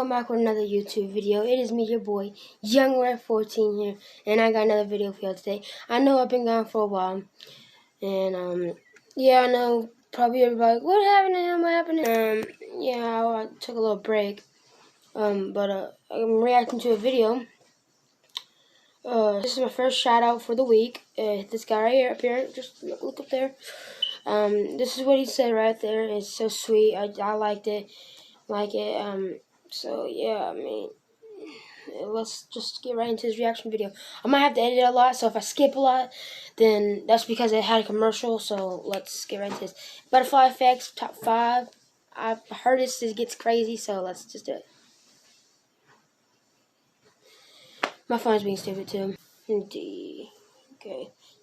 welcome back with another YouTube video. It is me, your boy, YoungRed14 here, and I got another video for you today. I know I've been gone for a while, and yeah, I know probably everybody, what happened to him? What happened to him? Yeah, I took a little break, but I'm reacting to a video. This is my first shout out for the week. This guy right here, up here, just look up there. This is what he said right there. It's so sweet. I liked it. So yeah, I mean, let's just get right into his reaction video. I might have to edit a lot, so if I skip a lot, then that's because it had a commercial. So let's get right into this. Butterfly Effects top 5. I've heard this gets crazy, so let's just do it. My phone's being stupid too. Okay.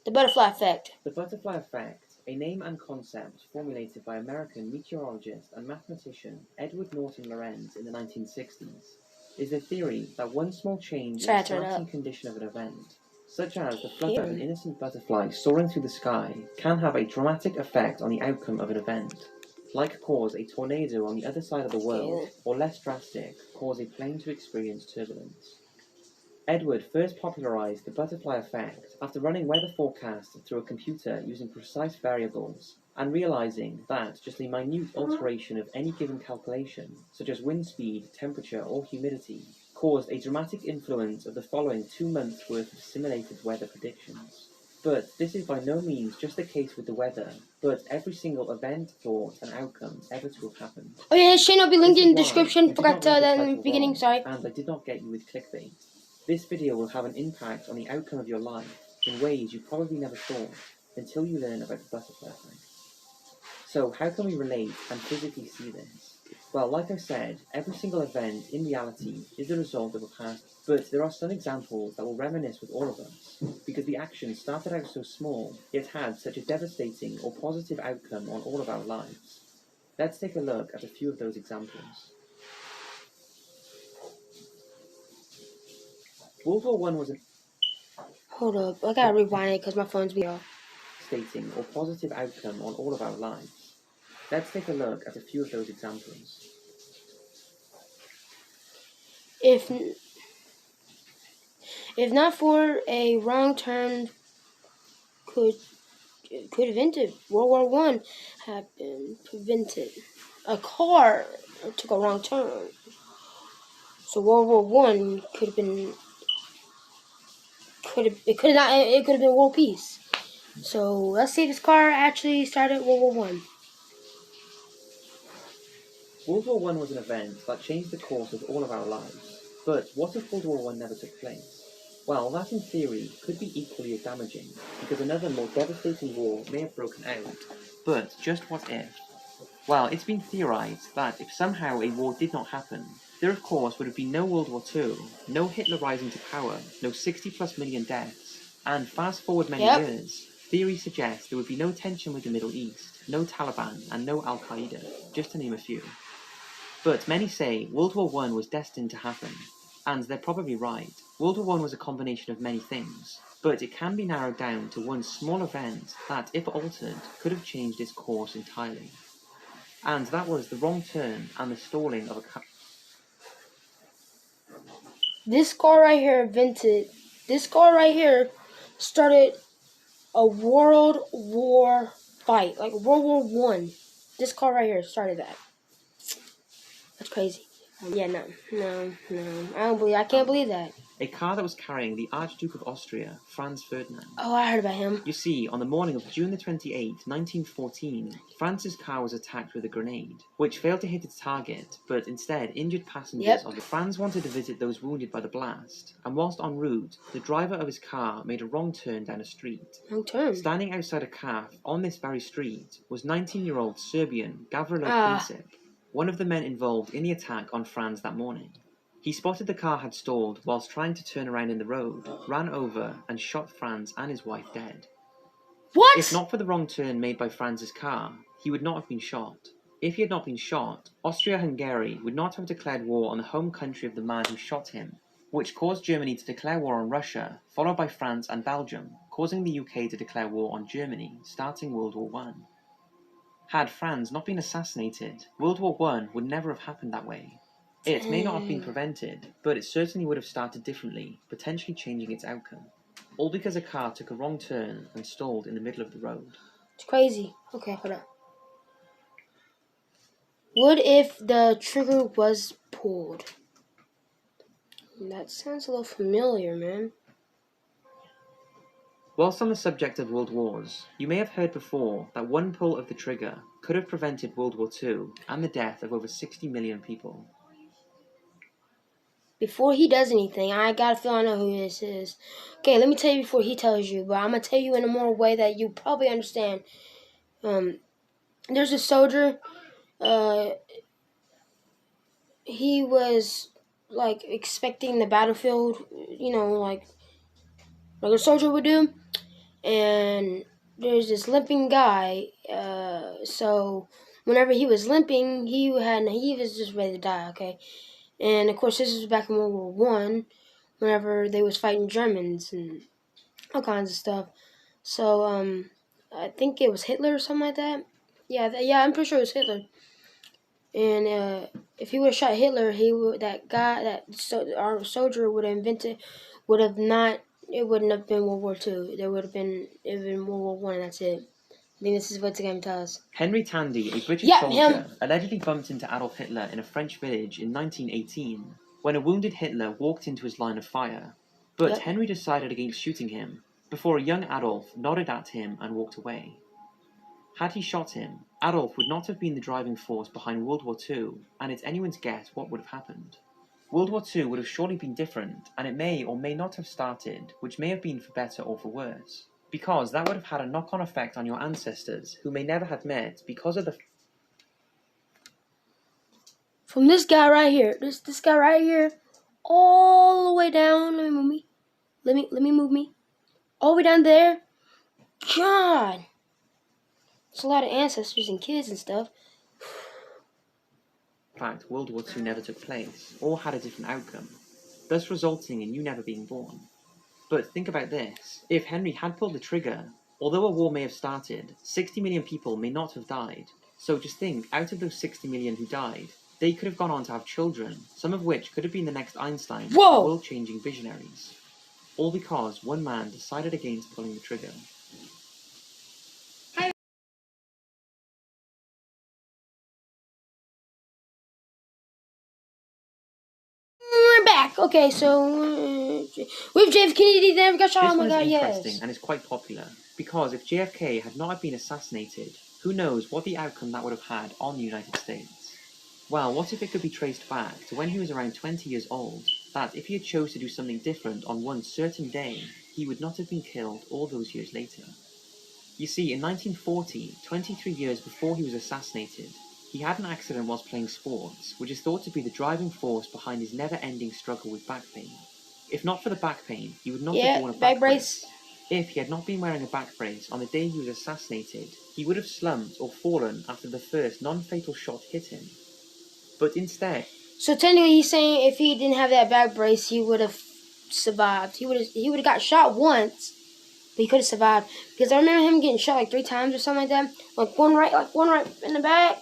The Butterfly Effect. The butterfly effect, a name and concept formulated by American meteorologist and mathematician Edward Norton Lorenz in the 1960s, is the theory that one small change in the starting condition of an event, such as the flutter of an innocent butterfly soaring through the sky, can have a dramatic effect on the outcome of an event, like cause a tornado on the other side of the world, or less drastic, cause a plane to experience turbulence. Edward first popularized the butterfly effect after running weather forecasts through a computer using precise variables and realizing that just a minute alteration of any given calculation, such as wind speed, temperature, or humidity, caused a dramatic influence of the following 2 months' worth of simulated weather predictions. But this is by no means just the case with the weather, but every single event, thought, and outcome ever to have happened. Oh yeah, his channel will be linked in the description. Forgot to tell that in the beginning, sorry. And I did not get you with clickbait. This video will have an impact on the outcome of your life in ways you probably never thought until you learn about the butterfly effect. So how can we relate and physically see this? Well, like I said, every single event in reality is the result of a past, but there are some examples that will reminisce with all of us, because the action started out so small, yet had such a devastating or positive outcome on all of our lives. Let's take a look at a few of those examples. World War I was a... Hold up, I gotta rewind it because my phone's being off. ...devastating or positive outcome on all of our lives. Let's take a look at a few of those examples. If not for a wrong turn, could invented World War One have been prevented. A car took a wrong turn, so World War One could have been world peace. So let's say this car actually started World War One. World War I was an event that changed the course of all of our lives. But what if World War I never took place? Well, that in theory could be equally as damaging, because another more devastating war may have broken out. But just what if? Well, it's been theorized that if somehow a war did not happen, there of course would have been no World War II, no Hitler rising to power, no 60+ million deaths, and fast forward many years, theory suggests there would be no tension with the Middle East, no Taliban, and no Al-Qaeda, just to name a few. But many say World War I was destined to happen, and they're probably right. World War I was a combination of many things, but it can be narrowed down to one small event that, if altered, could have changed its course entirely. And that was the wrong turn and the stalling of a car. This car right here started a World War fight, like World War One. This car right here started that. That's crazy. Yeah, no, I can't believe that. A car that was carrying the Archduke of Austria, Franz Ferdinand. Oh, I heard about him. You see, on the morning of June the 28th, 1914, Franz's car was attacked with a grenade, which failed to hit its target, but instead injured passengers on the... Franz wanted to visit those wounded by the blast, and whilst en route, the driver of his car made a wrong turn down a street. Wrong turn? Standing outside a cafe on this very street was 19-year-old Serbian Gavrilo Princip, one of the men involved in the attack on Franz that morning. He spotted the car had stalled whilst trying to turn around in the road, ran over, and shot Franz and his wife dead. What? If not for the wrong turn made by Franz's car, he would not have been shot. If he had not been shot, Austria-Hungary would not have declared war on the home country of the man who shot him, which caused Germany to declare war on Russia, followed by France and Belgium, causing the UK to declare war on Germany, starting World War I. Had Franz not been assassinated, World War I would never have happened that way. It may not have been prevented, but it certainly would have started differently, potentially changing its outcome. All because a car took a wrong turn and stalled in the middle of the road. It's crazy. Okay, hold on. What if the trigger was pulled? That sounds a little familiar, man. Whilst on the subject of world wars, you may have heard before that one pull of the trigger could have prevented World War II and the death of over 60 million people. Before he does anything, I gotta feel I know who this is. Okay, let me tell you before he tells you, but I'm gonna tell you in a more way that you probably understand. There's a soldier. He was like expecting the battlefield, like a soldier would do, and there's this limping guy. So whenever he was limping, he was just ready to die. Okay, and of course this was back in World War One, whenever they was fighting Germans and all kinds of stuff. So I think it was Hitler or something like that. Yeah, I'm pretty sure it was Hitler. And if he would have shot Hitler, our soldier would have it wouldn't have been World War II. It would have been World War One, and that's it. I think this is what the game tells us. Henry Tandy, a British soldier, allegedly bumped into Adolf Hitler in a French village in 1918 when a wounded Hitler walked into his line of fire. But Henry decided against shooting him before a young Adolf nodded at him and walked away. Had he shot him, Adolf would not have been the driving force behind World War II, and it's anyone's guess what would have happened. World War II would have surely been different, and it may or may not have started, which may have been for better or for worse, because that would have had a knock-on effect on your ancestors, who may never have met because of the... From this guy right here, this guy right here, all the way down, let me move me. Let me move me. All the way down there. God! It's a lot of ancestors and kids and stuff. In fact, World War II never took place, or had a different outcome, thus resulting in you never being born. But think about this. If Henry had pulled the trigger, although a war may have started, 60 million people may not have died. So just think, out of those 60 million who died, they could have gone on to have children, some of which could have been the next Einstein, world-changing visionaries. All because one man decided against pulling the trigger. We're back. Okay, so with JFK, Kennedy never got shot. This one is interesting and is quite popular, because if JFK had not been assassinated, who knows what the outcome that would have had on the United States? Well, what if it could be traced back to when he was around 20 years old, that if he had chose to do something different on one certain day, he would not have been killed all those years later. You see, in 1940, 23 years before he was assassinated, he had an accident whilst playing sports, which is thought to be the driving force behind his never-ending struggle with back pain. If not for the back pain, he would not have worn a back brace. If he had not been wearing a back brace on the day he was assassinated, he would have slumped or fallen after the first non-fatal shot hit him. But instead... So technically he's saying if he didn't have that back brace, he would have survived. He would have got shot once, but he could have survived. Because I remember him getting shot like 3 times or something like that. Like one right in the back,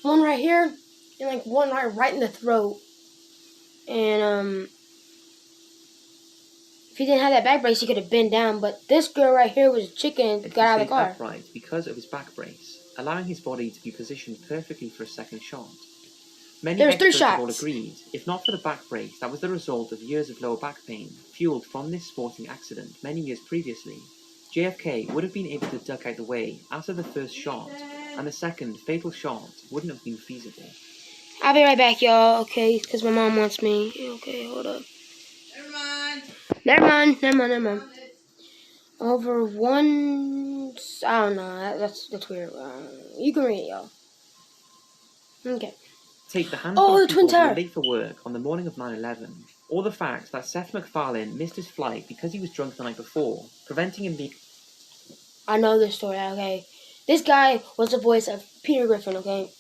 one right here, and like one right in the throat. And if he didn't have that back brace, he could have been down. But this girl right here was a chicken and got out of the car. Upright because of his back brace, allowing his body to be positioned perfectly for a second shot. Many experts have all agreed, if not for the back brace, that was the result of years of lower back pain, fueled from this sporting accident many years previously. JFK would have been able to duck out the way after the first shot, and the second fatal shot wouldn't have been feasible. I'll be right back, y'all, okay, because my mom wants me. Okay, hold up. Never mind. Over one... I don't know, that's weird. You can read it, y'all. Okay. Take the handful of people who were late for work on the morning of 9/11, or the fact that Seth MacFarlane missed his flight because he was drunk the night before, preventing him being... I know this story, okay? This guy was the voice of Peter Griffin, okay?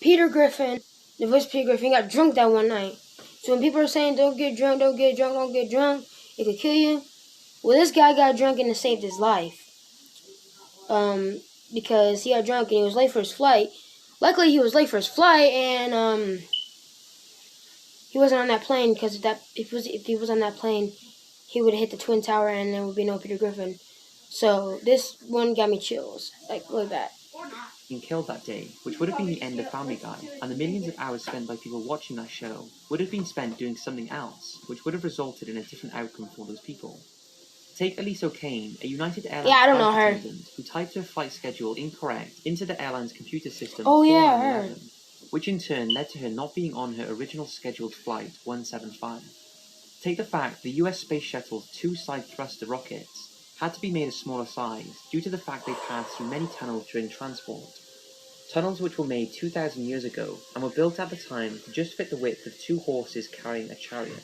Peter Griffin, the voice of Peter Griffin, got drunk that one night. So when people are saying, don't get drunk, it could kill you. Well, this guy got drunk and it saved his life. Because he got drunk and he was late for his flight. Luckily, he was late for his flight, and he wasn't on that plane, because if he was on that plane, he would have hit the Twin Tower and there would be no Peter Griffin. So this one got me chills, like really bad. Being killed that day, which would have been the end of Family Guy, and the millions of hours spent by people watching that show would have been spent doing something else, which would have resulted in a different outcome for those people. Take Elise O'Kane, a United Airlines flight attendant who typed her flight schedule incorrect into the airline's computer system before 9/11, which in turn led to her not being on her original scheduled flight 175. Take the fact the US Space Shuttle's two side thruster rockets had to be made a smaller size due to the fact they passed through many tunnels during transport. Tunnels which were made 2,000 years ago and were built at the time to just fit the width of two horses carrying a chariot.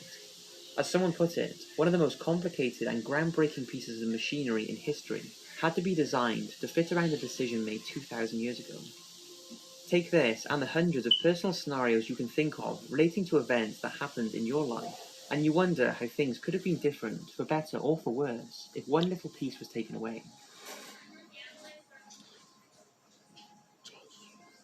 As someone put it, one of the most complicated and groundbreaking pieces of machinery in history had to be designed to fit around a decision made 2,000 years ago. Take this and the hundreds of personal scenarios you can think of relating to events that happened in your life, and you wonder how things could have been different, for better or for worse, if one little piece was taken away.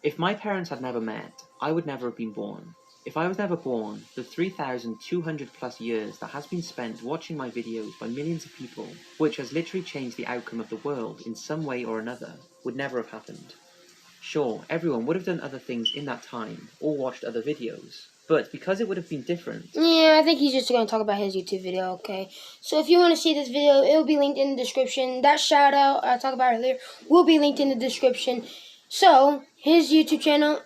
If my parents had never met, I would never have been born. If I was never born, the 3,200 plus years that has been spent watching my videos by millions of people, which has literally changed the outcome of the world in some way or another, would never have happened. Sure, everyone would have done other things in that time, or watched other videos, but because it would have been different... Yeah, I think he's just going to talk about his YouTube video, okay? So if you want to see this video, it will be linked in the description. That shout out I talked about earlier will be linked in the description. So, his YouTube channel,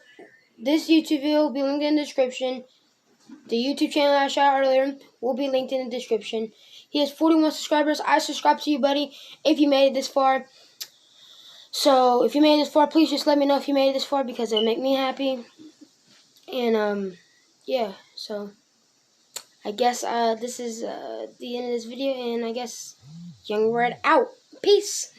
this YouTube video will be linked in the description. The YouTube channel I shot out earlier will be linked in the description. He has 41 subscribers. I subscribe to you, buddy, if you made it this far. So, if you made it this far, please just let me know if you made it this far, because it'll make me happy. And, yeah, so I guess this is the end of this video, and I guess Young Red out. Peace.